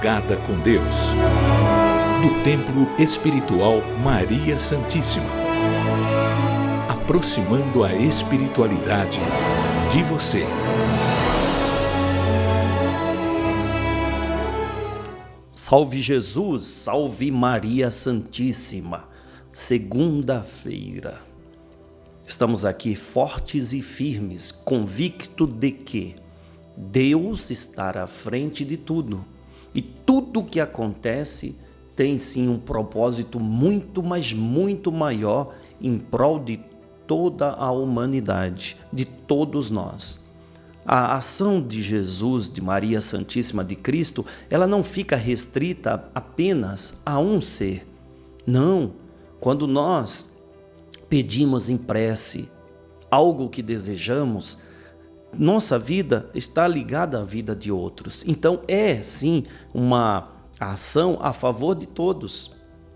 Madrugada com Deus, do Templo Espiritual Maria Santíssima, aproximando a espiritualidade de você. Salve Jesus, salve Maria Santíssima. Segunda-feira. Estamos aqui fortes e firmes, convicto de que Deus está à frente de tudo. E tudo que acontece tem sim um propósito muito, mas muito maior em prol de toda a humanidade, de todos nós. A ação de Jesus, de Maria Santíssima, de Cristo, ela não fica restrita apenas a um ser. Não, quando nós pedimos em prece algo que desejamos, nossa vida está ligada à vida de outros. Então é sim uma ação a favor de todos.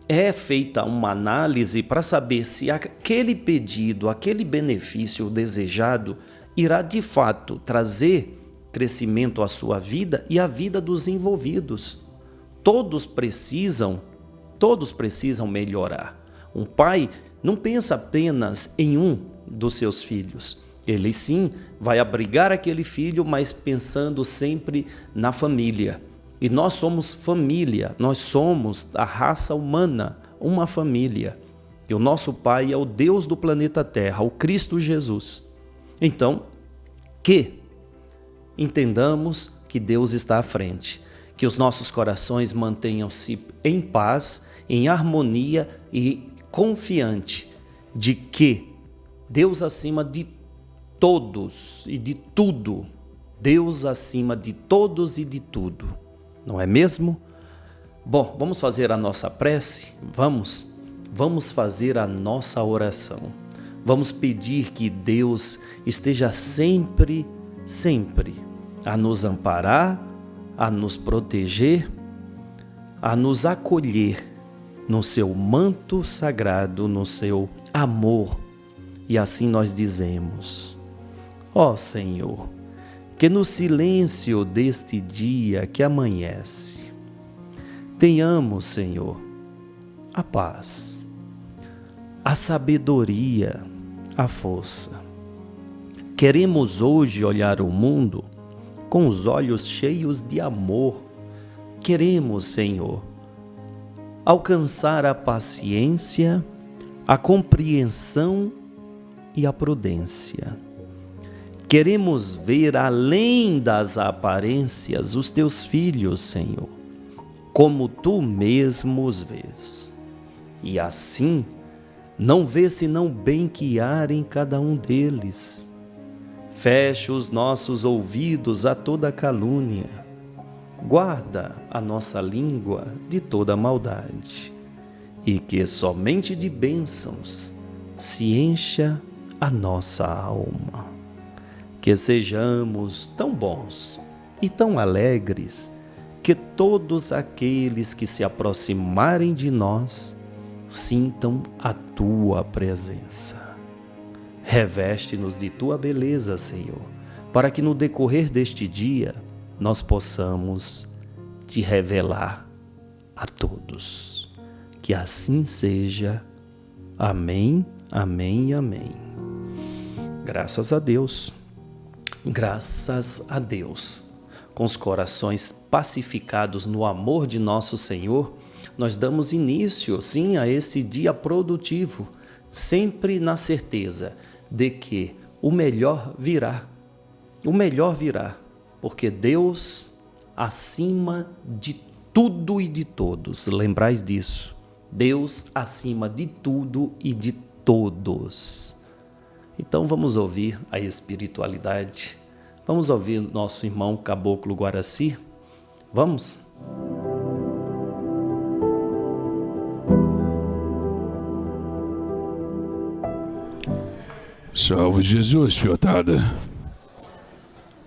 É feita uma análise para saber se aquele pedido, aquele benefício desejado irá de fato trazer crescimento à sua vida e à vida dos envolvidos. Todos precisam melhorar. Um pai não pensa apenas em um dos seus filhos. Ele sim vai abrigar aquele filho, mas pensando sempre na família. E nós somos família, nós somos a raça humana, uma família. E o nosso Pai é o Deus do planeta Terra, o Cristo Jesus. Então, que entendamos que Deus está à frente, que os nossos corações mantenham-se em paz, em harmonia e confiante de que Deus acima de todos e de tudo, Deus acima de todos e de tudo, não é mesmo? Bom, vamos fazer a nossa prece? Vamos fazer a nossa oração. Vamos pedir que Deus esteja sempre a nos amparar, a nos proteger, a nos acolher no seu manto sagrado, no seu amor. E assim nós dizemos: ó Senhor, que no silêncio deste dia que amanhece, tenhamos, Senhor, a paz, a sabedoria, a força. Queremos hoje olhar o mundo com os olhos cheios de amor. Queremos, Senhor, alcançar a paciência, a compreensão e a prudência. Queremos ver além das aparências os teus filhos, Senhor, como tu mesmo os vês. E assim, não vê senão bem que há em cada um deles. Fecha os nossos ouvidos a toda calúnia. Guarda a nossa língua de toda maldade. E que somente de bênçãos se encha a nossa alma. Que sejamos tão bons e tão alegres que todos aqueles que se aproximarem de nós sintam a tua presença. Reveste-nos de tua beleza, Senhor, para que no decorrer deste dia nós possamos te revelar a todos. Que assim seja. Amém, amém e amém. Graças a Deus. Graças a Deus. Com os corações pacificados no amor de nosso Senhor, nós damos início, sim, a esse dia produtivo, sempre na certeza de que o melhor virá. O melhor virá, porque Deus acima de tudo e de todos. Lembrais disso. Deus acima de tudo e de todos. Então vamos ouvir a espiritualidade. Vamos ouvir nosso irmão Caboclo Guaraci. Vamos? Salve Jesus, fiotada.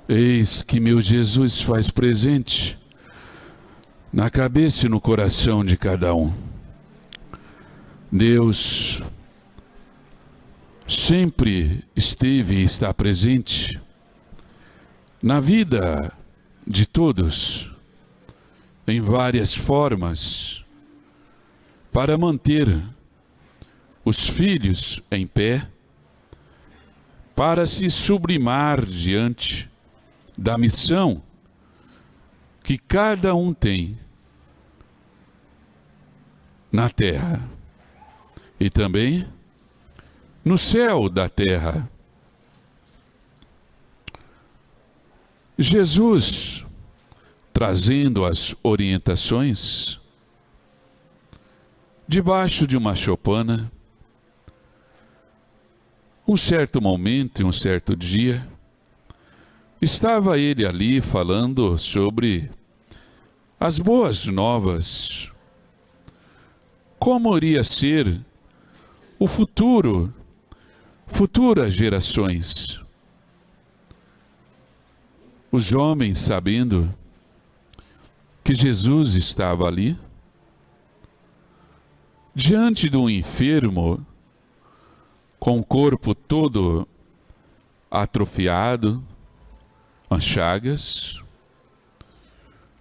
Eis que meu Jesus faz presente na cabeça e no coração de cada um. Deus sempre esteve e está presente na vida de todos em várias formas para manter os filhos em pé, para se sublimar diante da missão que cada um tem na terra e também no céu da terra. Jesus, trazendo as orientações, debaixo de uma choupana, um certo momento e um certo dia, estava ele ali falando sobre as boas novas, como iria ser o futuro, futuras gerações. Os homens, sabendo que Jesus estava ali, diante de um enfermo, com o corpo todo atrofiado, as chagas,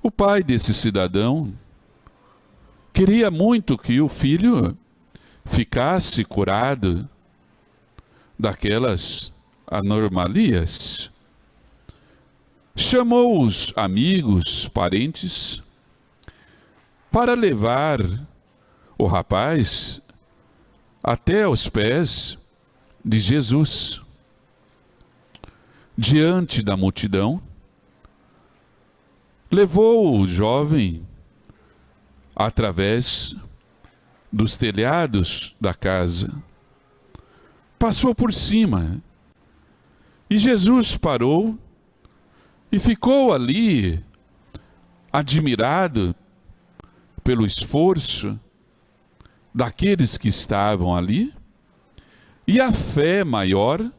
o pai desse cidadão queria muito que o filho ficasse curado daquelas anomalias. Chamou os amigos, parentes, para levar o rapaz até os pés de Jesus. Diante da multidão, levou o jovem através dos telhados da casa, passou por cima, e Jesus parou e ficou ali, admirado pelo esforço daqueles que estavam ali e a fé maior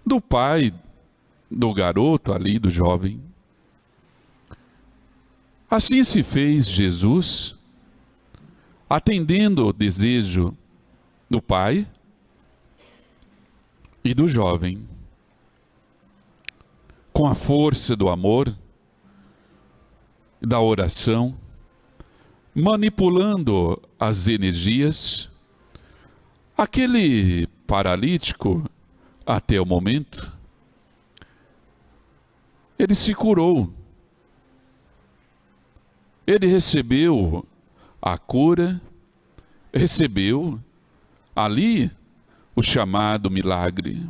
do pai do garoto ali, do jovem. Assim se fez Jesus, atendendo o desejo do pai e do jovem, com a força do amor e da oração, manipulando as energias. Aquele paralítico, até o momento, ele se curou. Ele recebeu a cura, recebeu ali o chamado milagre.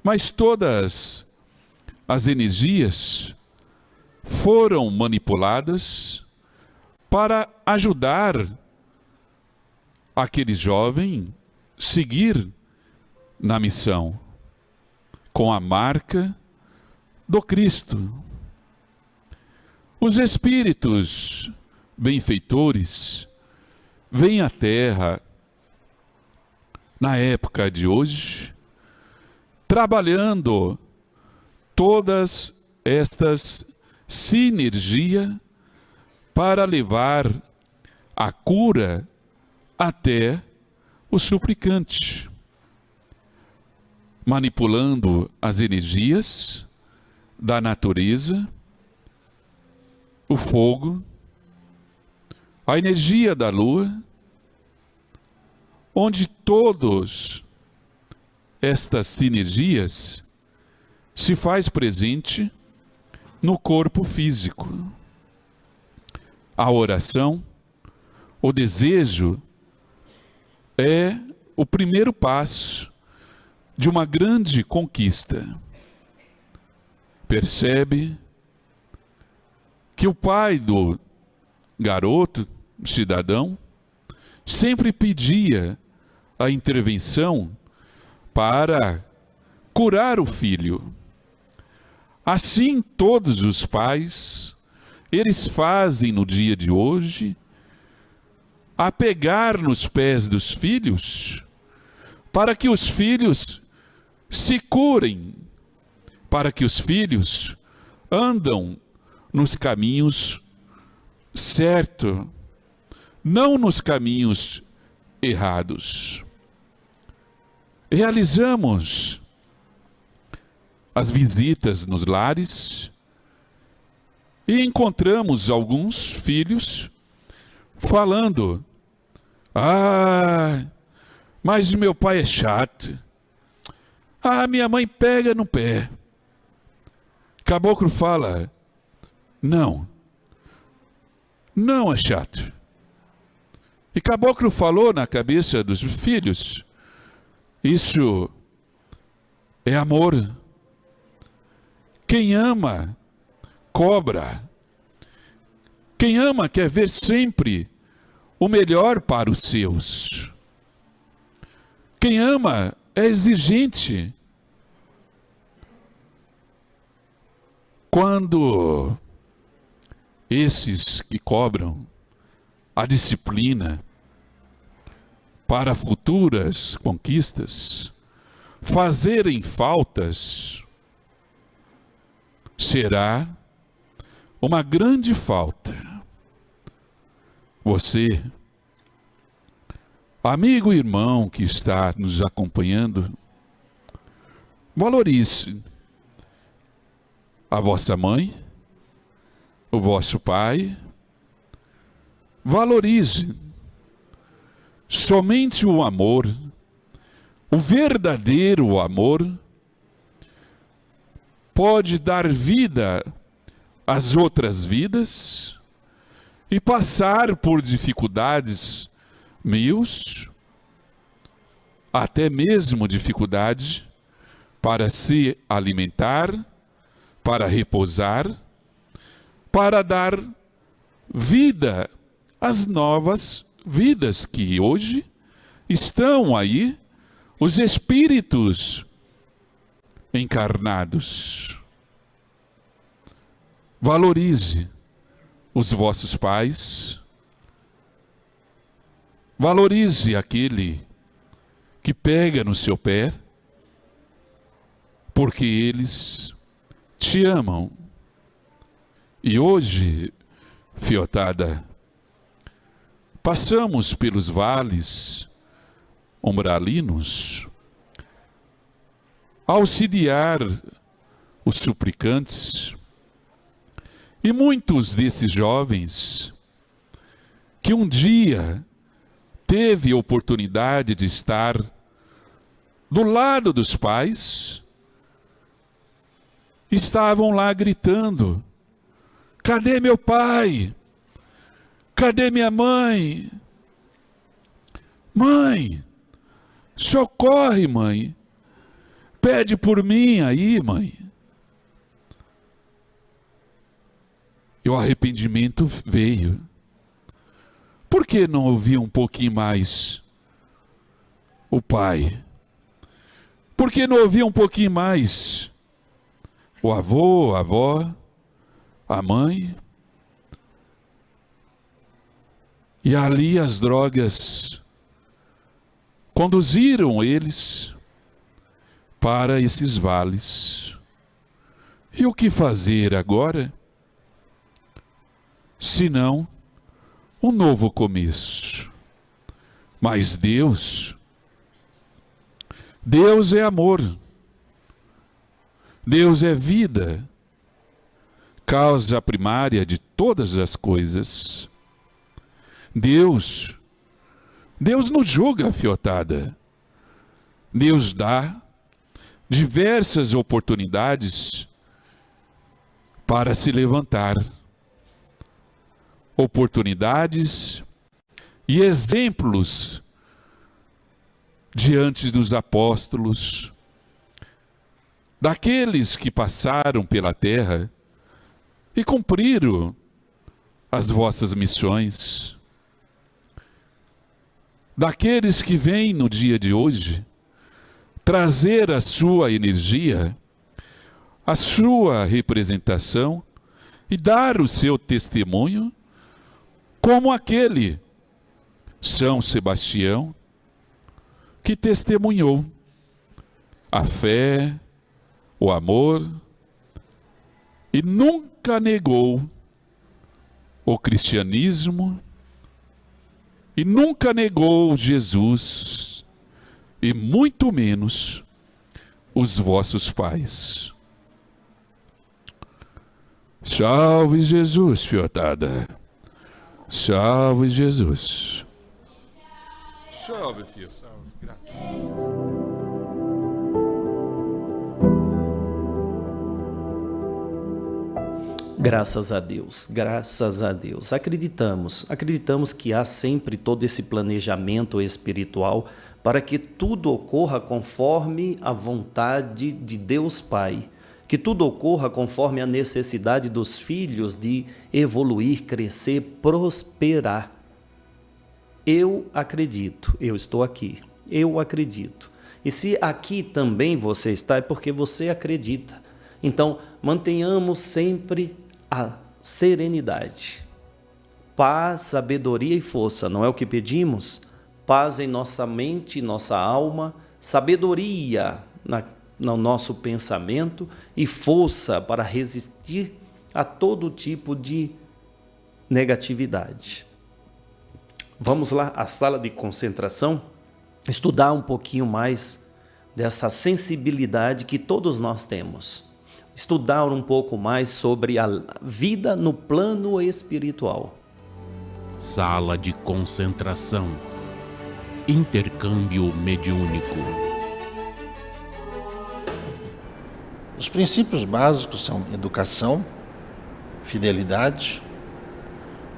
Mas todas as energias foram manipuladas para ajudar aquele jovem a seguir na missão, com a marca do Cristo. Os espíritos benfeitores vêm à Terra na época de hoje, trabalhando todas estas sinergias para levar a cura até o suplicante, manipulando as energias da natureza, o fogo, a energia da lua, onde todas estas sinergias se faz presente no corpo físico. A oração, o desejo, é o primeiro passo de uma grande conquista. Percebe que o pai do garoto, cidadão, sempre pedia a intervenção para curar o filho. Assim, todos os pais, eles fazem no dia de hoje, a pegar nos pés dos filhos, para que os filhos se curem, para que os filhos andam nos caminhos certos, não nos caminhos errados. Realizamos as visitas nos lares E encontramos alguns filhos falando: ah, mas meu pai é chato. Ah, minha mãe pega no pé. Caboclo fala: não, não é chato. E Caboclo falou na cabeça dos filhos: isso é amor. Quem ama, cobra. Quem ama quer ver sempre o melhor para os seus. Quem ama é exigente. Quando esses que cobram a disciplina para futuras conquistas fazerem faltas, será uma grande falta. Você, amigo e irmão que está nos acompanhando, valorize a vossa mãe, o vosso pai. Valorize somente o amor, o verdadeiro amor pode dar vida às outras vidas e passar por dificuldades mil, até mesmo dificuldade para se alimentar, para repousar, para dar vida às novas vidas que hoje estão aí, os espíritos encarnados. Valorize os vossos pais, valorize aquele que pega no seu pé, porque eles te amam. E hoje, fiotada, passamos pelos vales umbralinos, auxiliar os suplicantes, e muitos desses jovens que um dia teve oportunidade de estar do lado dos pais, estavam lá gritando: cadê meu pai? Cadê minha mãe? Mãe, socorre, mãe. Pede por mim aí, mãe. E o arrependimento veio. Por que não ouvir um pouquinho mais o pai? Por que não ouvir um pouquinho mais o avô, a avó, a mãe? E ali as drogas conduziram eles para esses vales. E o que fazer agora? Senão um novo começo. Mas Deus é amor. Deus é vida, causa primária de todas as coisas. Deus não julga, fiotada. Deus dá diversas oportunidades para se levantar. Oportunidades e exemplos diante dos apóstolos, daqueles que passaram pela terra e cumpriram as vossas missões, daqueles que vêm no dia de hoje trazer a sua energia, a sua representação e dar o seu testemunho, como aquele São Sebastião que testemunhou a fé, o amor e nunca negou o cristianismo e nunca negou Jesus e muito menos os vossos pais. Salve Jesus, fiotada. Salve Jesus. Salve, filho. Salve. Graças a Deus, graças a Deus. Acreditamos que há sempre todo esse planejamento espiritual para que tudo ocorra conforme a vontade de Deus Pai, que tudo ocorra conforme a necessidade dos filhos de evoluir, crescer, prosperar. Eu acredito, eu estou aqui, eu acredito. E se aqui também você está, é porque você acredita. Então, mantenhamos sempre a serenidade. Paz, sabedoria e força, não é o que pedimos? Paz em nossa mente, nossa alma, sabedoria no nosso pensamento e força para resistir a todo tipo de negatividade. Vamos lá à sala de concentração, estudar um pouquinho mais dessa sensibilidade que todos nós temos. Estudar um pouco mais sobre a vida no plano espiritual. Sala de concentração. Intercâmbio mediúnico. Os princípios básicos são educação, fidelidade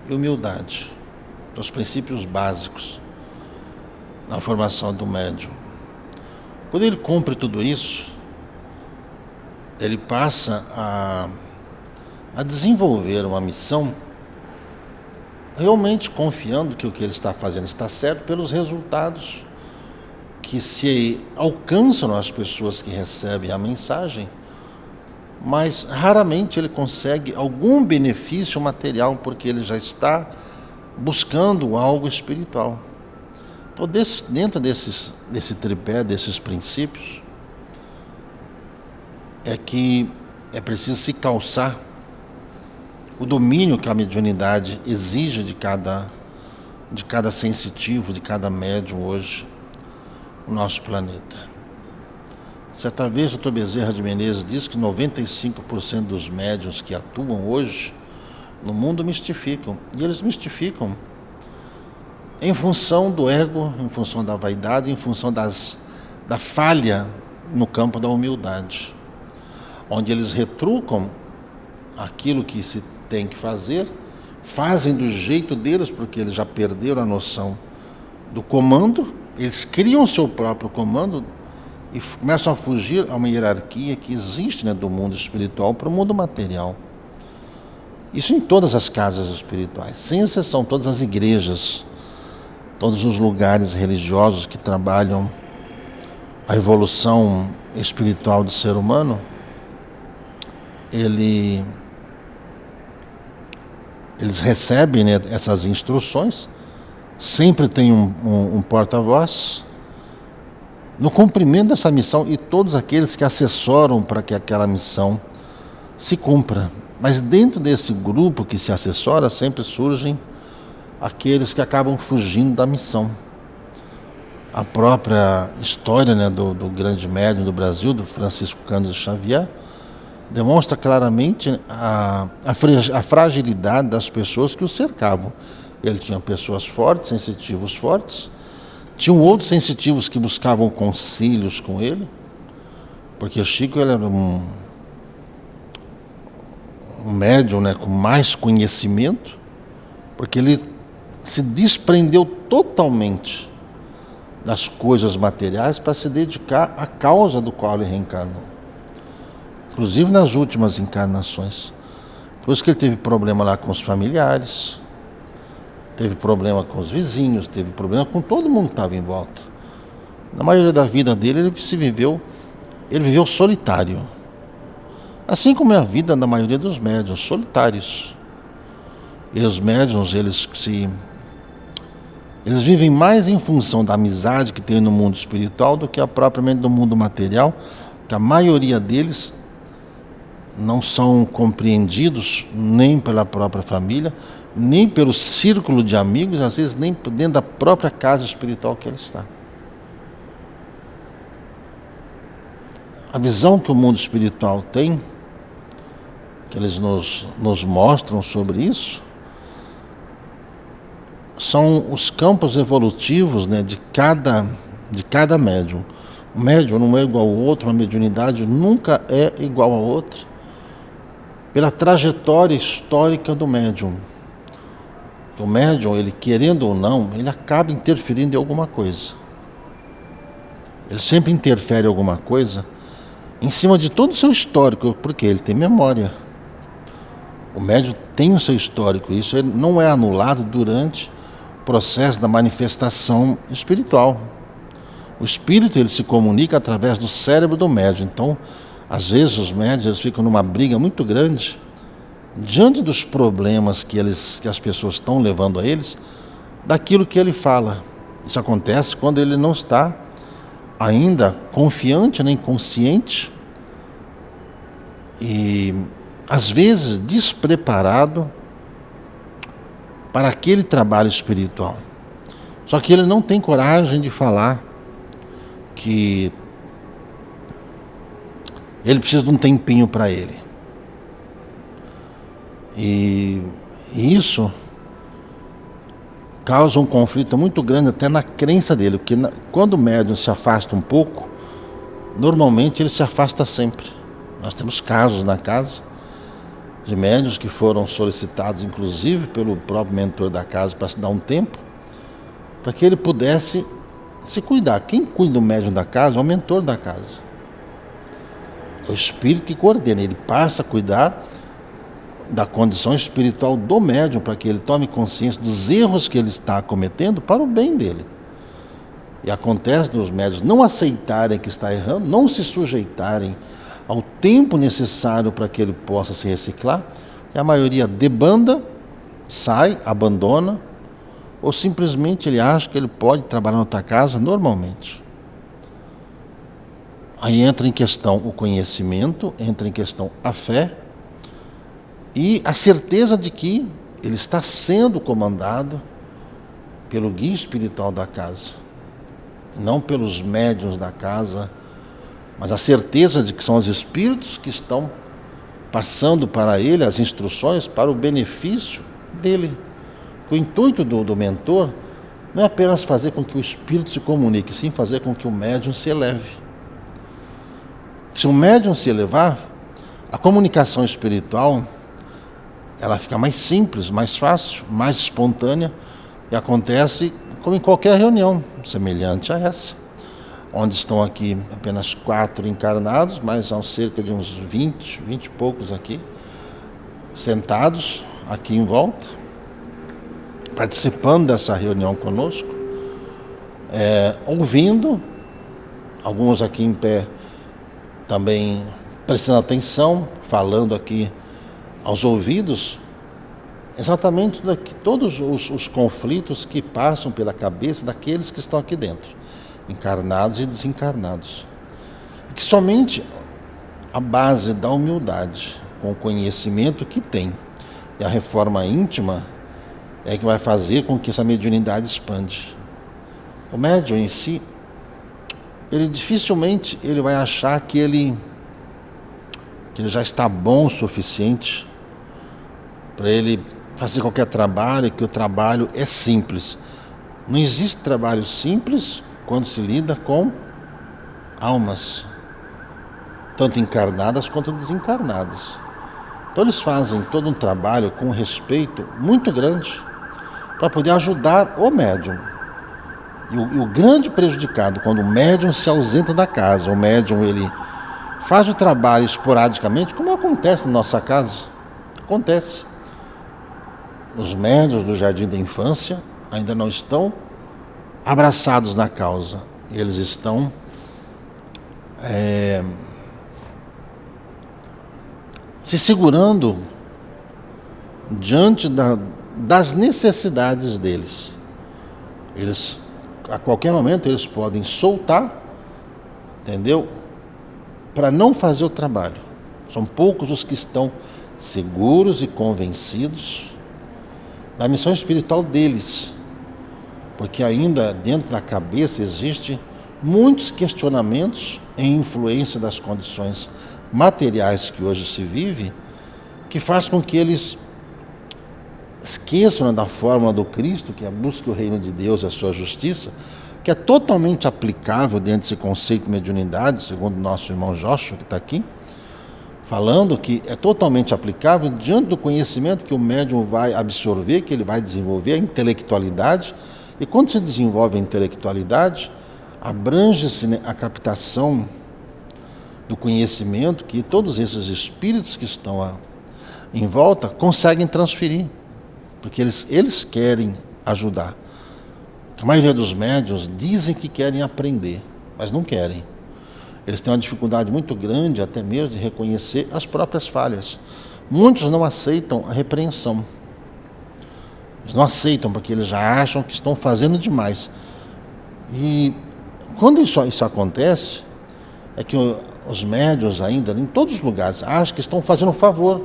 e humildade. Os princípios básicos na formação do médium. Quando ele cumpre tudo isso, ele passa a desenvolver uma missão realmente confiando que o que ele está fazendo está certo pelos resultados que se alcançam as pessoas que recebem a mensagem, mas raramente ele consegue algum benefício material porque ele já está buscando algo espiritual. Então, dentro desse tripé, desses princípios, é que é preciso se calçar o domínio que a mediunidade exige de cada sensitivo, de cada médium hoje no nosso planeta. Certa vez o Dr. Bezerra de Menezes disse que 95% dos médiuns que atuam hoje no mundo mistificam. E eles mistificam em função do ego, em função da vaidade, em função da falha no campo da humildade, onde eles retrucam aquilo que se tem que fazer, fazem do jeito deles, porque eles já perderam a noção do comando, eles criam seu próprio comando e começam a fugir a uma hierarquia que existe, né, do mundo espiritual para o mundo material. Isso em todas as casas espirituais, sem exceção, todas as igrejas, todos os lugares religiosos que trabalham a evolução espiritual do ser humano, eles recebem, né, essas instruções, sempre tem um porta-voz no cumprimento dessa missão e todos aqueles que assessoram para que aquela missão se cumpra. Mas dentro desse grupo que se assessora sempre surgem aqueles que acabam fugindo da missão. A própria história, né, do grande médium do Brasil, do Francisco Cândido Xavier, demonstra claramente a fragilidade das pessoas que o cercavam. Ele tinha pessoas fortes, sensitivos fortes, tinham outros sensitivos que buscavam conselhos com ele, porque o Chico ele era um médium, né, com mais conhecimento, porque ele se desprendeu totalmente das coisas materiais para se dedicar à causa do qual ele reencarnou. Inclusive nas últimas encarnações. Depois que ele teve problema lá com os familiares, teve problema com os vizinhos, teve problema com todo mundo que estava em volta. Na maioria da vida dele, ele viveu solitário. Assim como é a vida da maioria dos médiuns, solitários. E os médiuns, eles vivem mais em função da amizade que tem no mundo espiritual do que propriamente do mundo material, que a maioria deles não são compreendidos nem pela própria família, nem pelo círculo de amigos, às vezes nem dentro da própria casa espiritual que ele está. A visão que o mundo espiritual tem, que eles nos mostram sobre isso são os campos evolutivos, né, de cada médium. O médium não é igual ao outro, a mediunidade nunca é igual a outra, pela trajetória histórica do médium. O médium, ele querendo ou não, ele acaba interferindo em alguma coisa. Ele sempre interfere em alguma coisa em cima de todo o seu histórico, porque ele tem memória. O médium tem o seu histórico, isso não é anulado durante o processo da manifestação espiritual. O espírito, ele se comunica através do cérebro do médium. Então, às vezes os médiuns eles ficam numa briga muito grande diante dos problemas que as pessoas estão levando a eles, daquilo que ele fala. Isso acontece quando ele não está ainda confiante nem consciente e às vezes despreparado para aquele trabalho espiritual. Só que ele não tem coragem de falar que ele precisa de um tempinho para ele. E isso causa um conflito muito grande até na crença dele, porque quando o médium se afasta um pouco, normalmente ele se afasta sempre. Nós temos casos na casa de médiuns que foram solicitados, inclusive, pelo próprio mentor da casa para se dar um tempo, para que ele pudesse se cuidar. Quem cuida do médium da casa é o mentor da casa. É o espírito que coordena, ele passa a cuidar da condição espiritual do médium, para que ele tome consciência dos erros que ele está cometendo para o bem dele. E acontece dos médiuns não aceitarem que está errando, não se sujeitarem ao tempo necessário para que ele possa se reciclar, e a maioria debanda, sai, abandona, ou simplesmente ele acha que ele pode trabalhar na outra casa normalmente. Aí entra em questão o conhecimento, entra em questão a fé, e a certeza de que ele está sendo comandado pelo guia espiritual da casa, não pelos médiuns da casa, mas a certeza de que são os espíritos que estão passando para ele as instruções para o benefício dele. O intuito do mentor não é apenas fazer com que o espírito se comunique, sim fazer com que o médium se eleve. Se o médium se elevar, a comunicação espiritual ela fica mais simples, mais fácil, mais espontânea e acontece como em qualquer reunião semelhante a essa, onde estão aqui apenas 4 encarnados, mas há cerca de uns 20 e poucos aqui, sentados aqui em volta, participando dessa reunião conosco, ouvindo, alguns aqui em pé também prestando atenção, falando aqui aos ouvidos, exatamente todos os conflitos que passam pela cabeça daqueles que estão aqui dentro, encarnados e desencarnados. E que somente a base da humildade, com o conhecimento que tem, e a reforma íntima, é que vai fazer com que essa mediunidade expande. O médium em si, ele dificilmente ele vai achar que ele já está bom o suficiente para ele fazer qualquer trabalho, que o trabalho é simples. Não existe trabalho simples quando se lida com almas, tanto encarnadas quanto desencarnadas. Então eles fazem todo um trabalho com respeito muito grande para poder ajudar o médium. E o grande prejudicado, quando o médium se ausenta da casa, o médium ele faz o trabalho esporadicamente, como acontece na nossa casa. Acontece. Os médiuns do Jardim da Infância ainda não estão abraçados na causa. Eles estão se segurando diante das necessidades deles. Eles, a qualquer momento, eles podem soltar, entendeu? Para não fazer o trabalho. São poucos os que estão seguros e convencidos da missão espiritual deles, porque ainda dentro da cabeça existe muitos questionamentos em influência das condições materiais que hoje se vive, que faz com que eles esqueçam da fórmula do Cristo, que é a busca do reino de Deus e a sua justiça, que é totalmente aplicável dentro desse conceito de mediunidade, segundo o nosso irmão Joshua, que está aqui, falando que é totalmente aplicável diante do conhecimento que o médium vai absorver, que ele vai desenvolver, a intelectualidade. E quando se desenvolve a intelectualidade, abrange-se, né, a captação do conhecimento que todos esses espíritos que estão em volta conseguem transferir, porque eles querem ajudar. A maioria dos médiuns dizem que querem aprender, mas não querem. Eles têm uma dificuldade muito grande até mesmo de reconhecer as próprias falhas. Muitos não aceitam a repreensão. Eles não aceitam porque eles já acham que estão fazendo demais. E quando isso acontece, é que os médiuns ainda, em todos os lugares, acham que estão fazendo um favor.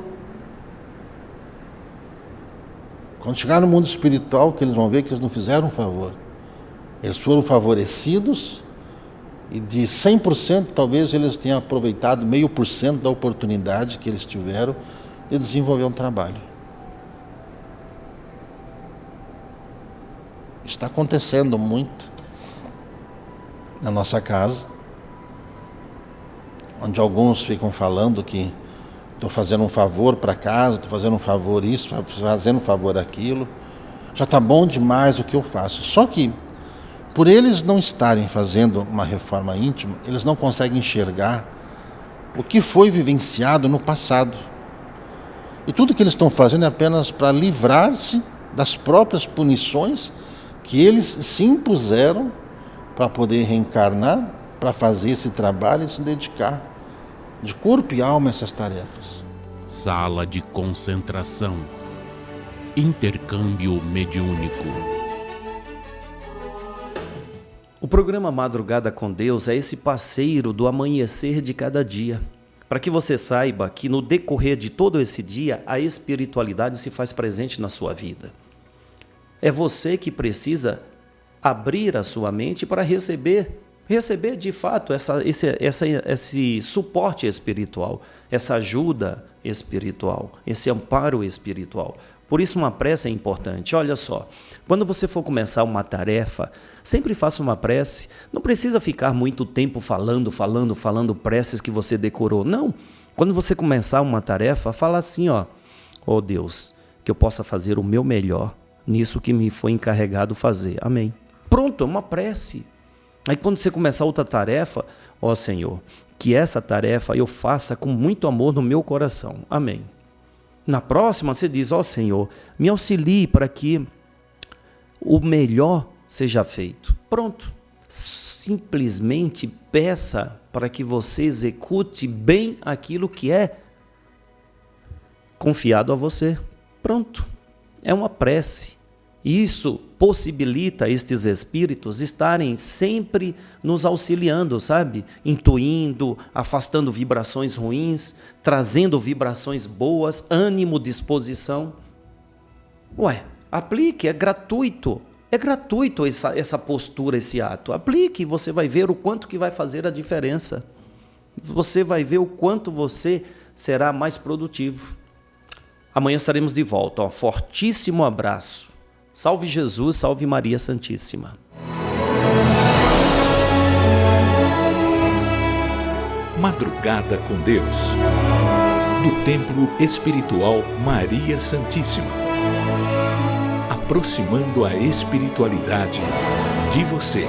Quando chegar no mundo espiritual, que eles vão ver que eles não fizeram um favor. Eles foram favorecidos e de 100% talvez eles tenham aproveitado 0,5% da oportunidade que eles tiveram de desenvolver um trabalho. Está acontecendo muito na nossa casa, onde alguns ficam falando que estou fazendo um favor para casa, estou fazendo um favor isso, fazendo um favor aquilo, já está bom demais o que eu faço. Só que, por eles não estarem fazendo uma reforma íntima, eles não conseguem enxergar o que foi vivenciado no passado. E tudo que eles estão fazendo é apenas para livrar-se das próprias punições que eles se impuseram para poder reencarnar, para fazer esse trabalho e se dedicar de corpo e alma a essas tarefas. Sala de concentração. Intercâmbio mediúnico. O programa Madrugada com Deus é esse parceiro do amanhecer de cada dia, para que você saiba que no decorrer de todo esse dia, a espiritualidade se faz presente na sua vida. É você que precisa abrir a sua mente para receber de fato esse suporte espiritual, essa ajuda espiritual, esse amparo espiritual. Por isso uma prece é importante. Olha só, quando você for começar uma tarefa, sempre faça uma prece. Não precisa ficar muito tempo falando preces que você decorou. Não. Quando você começar uma tarefa, fala assim, ó Deus, que eu possa fazer o meu melhor nisso que me foi encarregado fazer. Amém. Pronto, é uma prece. Aí quando você começar outra tarefa, ó Senhor, que essa tarefa eu faça com muito amor no meu coração. Amém. Na próxima você diz, ó Senhor, me auxilie para que o melhor seja feito. Pronto. Simplesmente peça para que você execute bem aquilo que é confiado a você. Pronto. É uma prece. Isso possibilita estes espíritos estarem sempre nos auxiliando, sabe? Intuindo, afastando vibrações ruins, trazendo vibrações boas, ânimo, disposição. Aplique, é gratuito. É gratuito essa postura, esse ato. Aplique e você vai ver o quanto que vai fazer a diferença. Você vai ver o quanto você será mais produtivo. Amanhã estaremos de volta. Um fortíssimo abraço. Salve Jesus, salve Maria Santíssima. Madrugada com Deus, do Templo Espiritual Maria Santíssima, aproximando a espiritualidade de você.